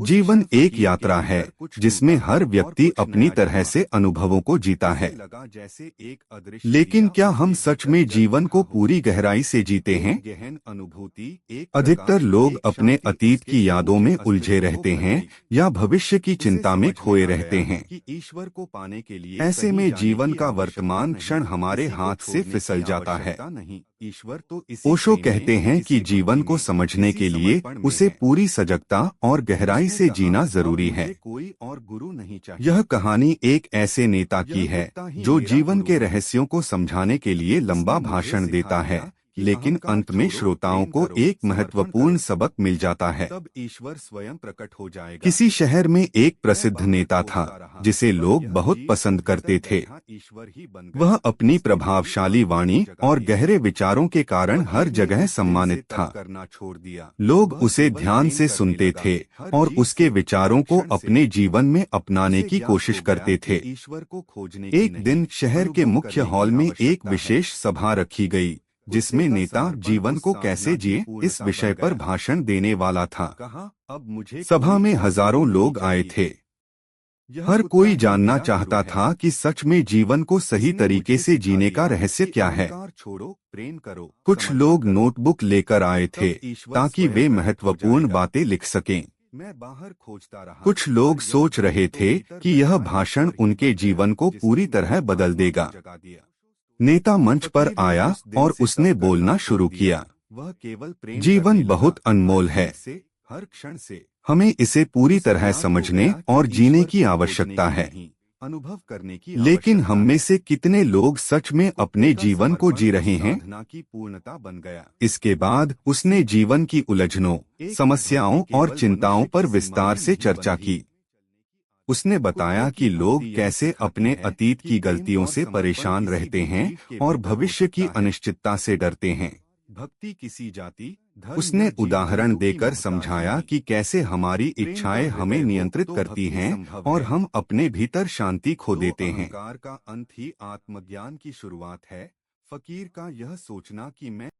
जीवन एक यात्रा है जिसमें हर व्यक्ति अपनी तरह से अनुभवों को जीता है। लेकिन क्या हम सच में जीवन को पूरी गहराई से जीते हैं? गहन अनुभूति अधिकतर लोग अपने अतीत की यादों में उलझे रहते हैं या भविष्य की चिंता में खोए रहते हैं। कि ईश्वर को पाने के लिए ऐसे में जीवन का वर्तमान क्षण हमारे हाथ से फिसल जाता है। नहीं, ईश्वर तो ओशो कहते हैं कि जीवन को समझने के लिए उसे पूरी सजगता और गहराई से जीना जरूरी है। कोई और गुरु नहीं चाहिए। यह कहानी एक ऐसे नेता की है जो जीवन के रहस्यों को समझाने के लिए लंबा भाषण देता है, लेकिन अंत में श्रोताओं को एक महत्वपूर्ण सबक मिल जाता है। तब ईश्वर स्वयं प्रकट हो जाएगा। किसी शहर में एक प्रसिद्ध नेता था जिसे लोग बहुत पसंद करते थे। ईश्वर ही बन वह अपनी प्रभावशाली वाणी और गहरे विचारों के कारण हर जगह सम्मानित था। करना छोड़ दिया। लोग उसे ध्यान से सुनते थे और उसके विचारों को अपने जीवन में अपनाने की कोशिश करते थे। ईश्वर को खोजने एक दिन शहर के मुख्य हॉल में एक विशेष सभा रखी गई जिसमें नेता जीवन को कैसे जिए इस विषय पर भाषण देने वाला था। कहा, अब मुझे सभा में हजारों लोग आए थे। हर कोई जानना चाहता था कि सच में जीवन को सही तरीके से जीने का रहस्य क्या है। छोड़ो, प्रेम करो। कुछ लोग नोटबुक लेकर आए थे ताकि वे महत्वपूर्ण बातें लिख सकें। मैं बाहर खोजता रहा। कुछ लोग सोच रहे थे कि यह भाषण उनके जीवन को पूरी तरह बदल देगा। नेता मंच पर आया और उसने बोलना शुरू किया। वह केवल प्रेम जीवन बहुत अनमोल है। हर क्षण से हमें इसे पूरी तरह समझने और जीने की आवश्यकता है। अनुभव करने की लेकिन हम में से कितने लोग सच में अपने जीवन को जी रहे हैं? साधना की पूर्णता बन गया। इसके बाद उसने जीवन की उलझनों, समस्याओं और चिंताओं पर विस्तार से चर्चा की। उसने बताया कि लोग कैसे अपने अतीत की गलतियों से परेशान रहते हैं और भविष्य की अनिश्चितता से डरते हैं। भक्ति किसी जाति, धर्म उसने या जीवन उदाहरण की देकर मोहताज समझाया नहीं। कि कैसे हमारी इच्छाएं हमें नियंत्रित करती हैं और हम अपने भीतर शांति खो देते हैं। अहंकार का अंत ही आत्मज्ञान की शुरुआत है। फकीर का यह सोचना कि मैं